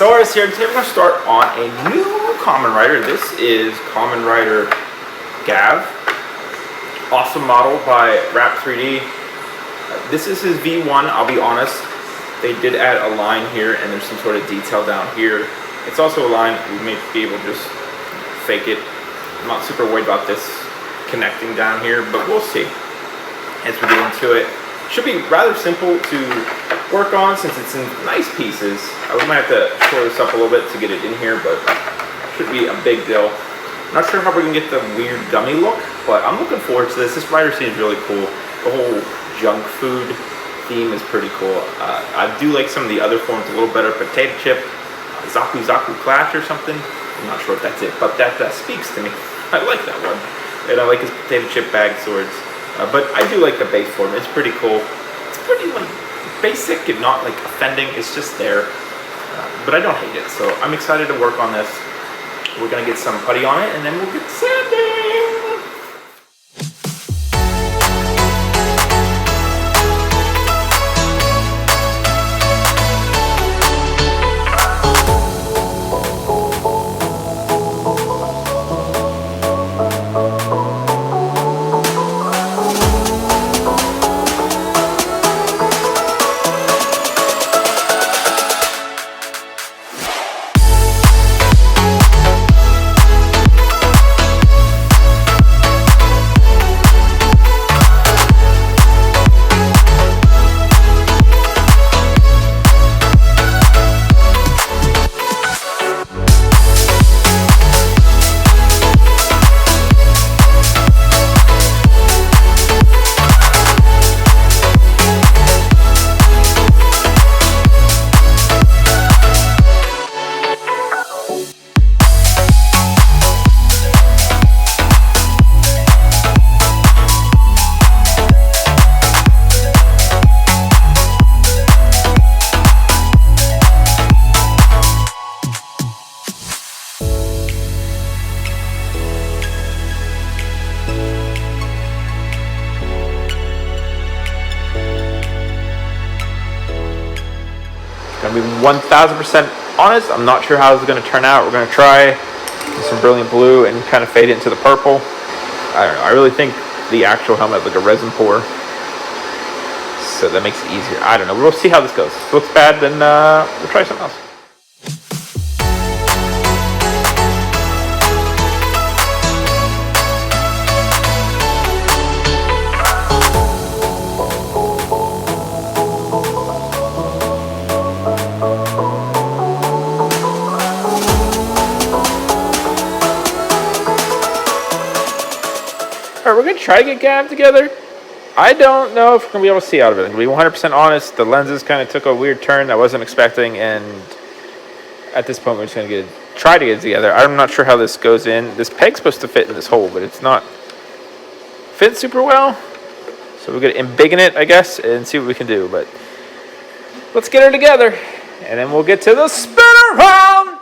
Stickasaurus here. Today we're going to start on a new Kamen Rider. This is Kamen Rider Gavv. Awesome model by Rap 3D. This is his V1, I'll be honest. They did add a line here and there's some sort of detail down here. It's also a line we may be able to just fake it. I'm not super worried about this connecting down here, but we'll see as we get into it. Should be rather simple to work on since it's in nice pieces. I might have to shore this up a little bit to get it in here, but should be a big deal. I'm not sure how we're gonna get the weird gummy look, but I'm looking forward to this. This rider seems really cool. The whole junk food theme is pretty cool. I do like some of the other forms a little better. Potato chip, Zaku Clash or something. I'm not sure if that's it, but that speaks to me. I like that one. And I like his potato chip bag swords. But I do like the base form. It's pretty cool. It's pretty like basic and not like offending. It's just there. But I don't hate it. So I'm excited to work on this. We're going to get some putty on it and then we'll get sanding. Gonna be 1000% honest. I'm not sure how this is gonna turn out. We're gonna try some brilliant blue and kind of fade it into the purple. I don't know. I really think the actual helmet is like a resin pour, so that makes it easier. I don't know. We'll see how this goes. If it looks bad, then we'll try something else. Alright, we're going to try to get Gavv together. I don't know if we're going to be able to see out of it. I'm going to be 100% honest. The lenses kind of took a weird turn I wasn't expecting, and at this point we're just going to try to get it together. I'm not sure how this goes in. This peg's supposed to fit in this hole, but it's not fit super well. So we're going to embiggen it, I guess, and see what we can do. But let's get her together, and then we'll get to the spin around.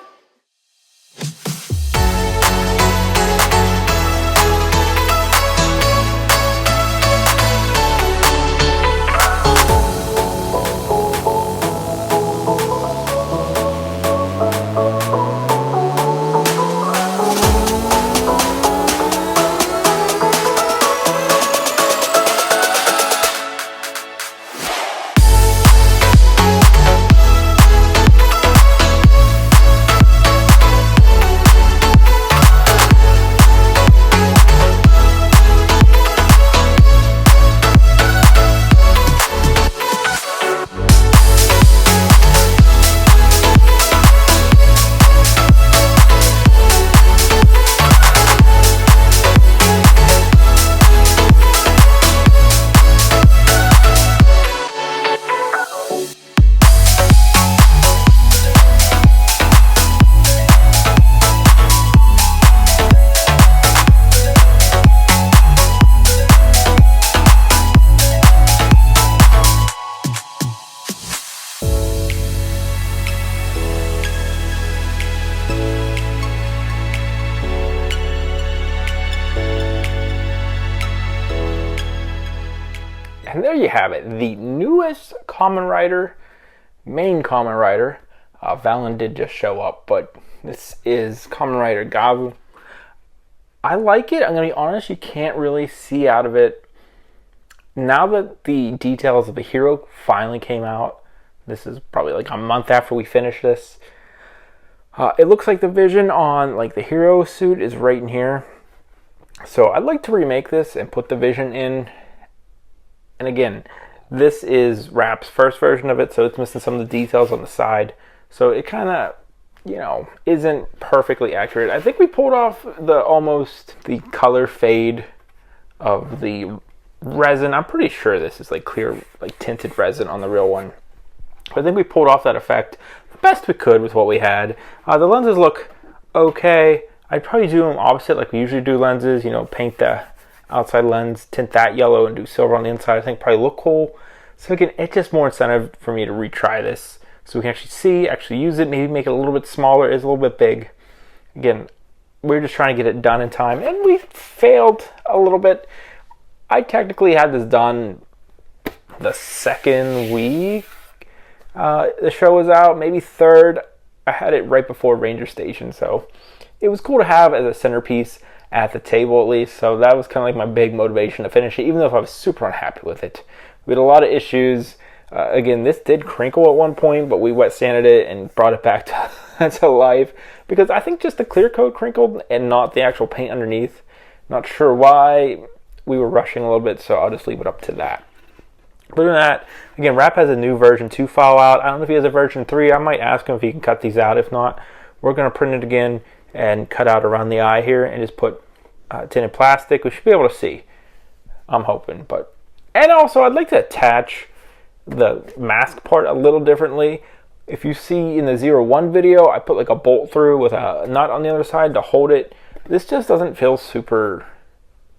And there you have it, the newest Kamen Rider, main Kamen Rider. Valen did just show up, but this is Kamen Rider Gavu. I like it. I'm going to be honest, you can't really see out of it. Now that the details of the hero finally came out, this is probably like a month after we finished this. It looks like the vision on like the hero suit is right in here. So I'd like to remake this and put the vision in. And again, this is Rapp's first version of it, so it's missing some of the details on the side. So it kind of, isn't perfectly accurate. I think we pulled off the color fade of the resin. I'm pretty sure this is like clear, like tinted resin on the real one. I think we pulled off that effect the best we could with what we had. The lenses look okay. I'd probably do them opposite like we usually do lenses, paint the outside lens, tint that yellow and do silver on the inside. I think probably look cool. So again, it's just more incentive for me to retry this so we can actually use it, maybe make it a little bit smaller. It's a little bit big. Again, we're just trying to get it done in time, and we failed a little bit. I technically had this done the second week the show was out, maybe third. I had it right before Ranger Station, so it was cool to have as a centerpiece at the table at least. So that was kind of like my big motivation to finish it, even though I was super unhappy with it. We had a lot of issues. Again, this did crinkle at one point, but we wet sanded it and brought it back to life, because I think just the clear coat crinkled and not the actual paint underneath. Not sure why. We were rushing a little bit, so I'll just leave it up to that. Other than that, again, Rapp has a new version 2 file out. I don't know if he has a version 3. I might ask him if he can cut these out. If not, we're going to print it again and cut out around the eye here and just put tinted plastic. We should be able to see. I'm hoping. And also, I'd like to attach the mask part a little differently. If you see in the 01 video, I put like a bolt through with a nut on the other side to hold it. This just doesn't feel super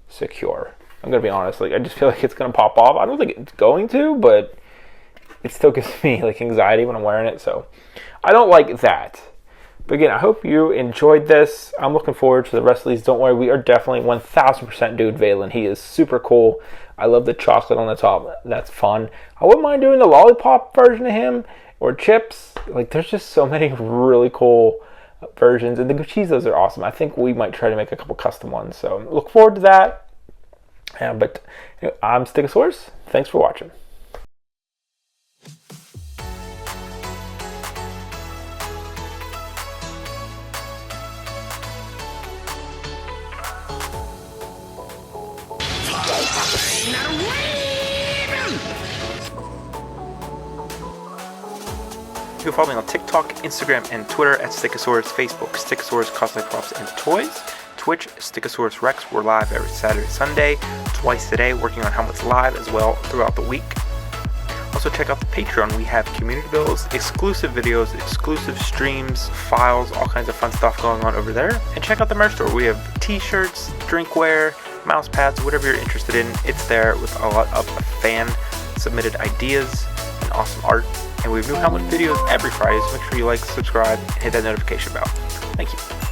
secure. I'm going to be honest. I just feel like it's going to pop off. I don't think it's going to, but it still gives me like anxiety when I'm wearing it. So I don't like that. But again, I hope you enjoyed this. I'm looking forward to the rest of these. Don't worry, we are definitely 1000% doing Valen. He is super cool. I love the chocolate on the top. That's fun. I wouldn't mind doing the lollipop version of him or chips. There's just so many really cool versions. And the Guchizos are awesome. I think we might try to make a couple custom ones. So look forward to that. But I'm Stickasaurus. Thanks for watching. You can follow me on TikTok, Instagram, and Twitter at Stickasaurus, Facebook, Stickasaurus Cosplay Props and Toys, Twitch, Stickasaurus Rex. We're live every Saturday, Sunday, twice a day, working on Helmets Live as well throughout the week. Also check out the Patreon. We have community builds, exclusive videos, exclusive streams, files, all kinds of fun stuff going on over there. And check out the merch store. We have t-shirts, drinkware, mouse pads, whatever you're interested in. It's there with a lot of fan submitted ideas and awesome art. And we have new helmet videos every Friday, so make sure you like, subscribe, and hit that notification bell. Thank you.